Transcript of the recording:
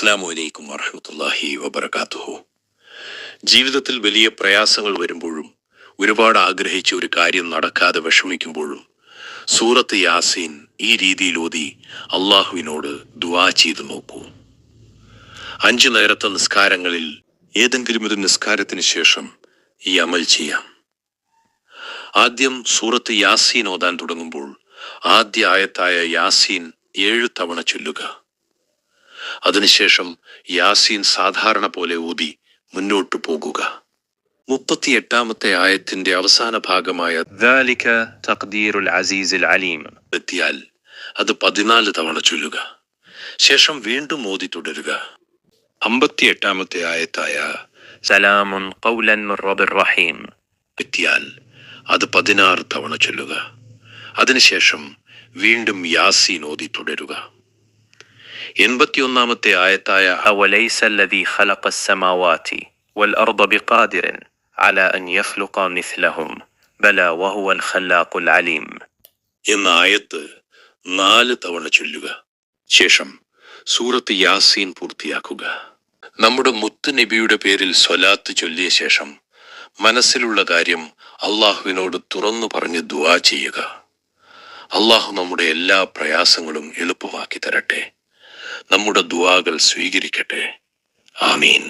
അസ്സലാമു അലൈക്കും വറഹ്മത്തുള്ളാഹി വബറകാതുഹു. ജീവിതത്തിൽ വലിയ പ്രയാസങ്ങൾ വരുമ്പോഴും ഒരുപാട് ആഗ്രഹിച്ച ഒരു കാര്യം നടക്കാതെ വിഷമിക്കുമ്പോഴും സൂറത്ത് യാസീൻ ഈ രീതിയിൽ ഓതി അള്ളാഹുവിനോട് ദുആ ചെയ്തു നോക്കൂ. 5 നേരത്തെ നിസ്കാരങ്ങളിൽ ഏതെങ്കിലും ഒരു നിസ്കാരത്തിന് ശേഷം ഈ അമൽ ചെയ്യാം. ആദ്യം സൂറത്ത് യാസീൻ ഓതാൻ തുടങ്ങുമ്പോൾ ആദ്യ ആയത്തായ യാസീൻ 7 തവണ ചൊല്ലുക. അതിനുശേഷം യാസീൻ സാധാരണ പോലെ ഓതി മുന്നോട്ടു പോകുക. 38-ാമത്തെ ആയത്തിന്റെ അവസാന ഭാഗമായ ذَلِكَ تَقْدِيرُ الْعَزِيزِ الْعَلِيمِ എത്തിയാൽ അത് 14 തവണ ചൊല്ലുക. ശേഷം വീണ്ടും ഓതി തുടരുക. 58-ാമത്തെ ആയത്തായ سَلَامٌ قَوْلًا مِّن رَّبٍّ رَّحِيمٍ എത്തിയാൽ അത് 16 തവണ ചൊല്ലുക. അതിനുശേഷം വീണ്ടും യാസീൻ ഓതി തുടരുക. 81-ാമത്തെ ആയത്തായ أَوَلَيْسَ الَّذِي خَلَقَ السَّمَاوَاتِ وَالْأَرْضَ بِقَادِرٍ عَلَى أَن يَخْلُقَ مِثْلَهُم بَلَى وَهُوَ الْخَلَّاقُ الْعَلِيمُ എന്ന ആയത്ത് 4 തവണ ചൊല്ലുക. ശേഷം സൂറത്ത് യാസീൻ പൂർത്തിയാക്കുക. നമ്മുടെ മുത്ത് നബിയുടെ പേരിൽ സ്വലാത്ത് ചൊല്ലിയ ശേഷം മനസ്സിലുള്ള കാര്യം അള്ളാഹുവിനോട് തുറന്നു പറഞ്ഞ് ദുആ ചെയ്യുക. അള്ളാഹു നമ്മുടെ എല്ലാ പ്രയാസങ്ങളും എളുപ്പമാക്കി തരട്ടെ. നമ്മുടെ ദുആകൾ സ്വീകരിക്കട്ടെ. ആമീൻ.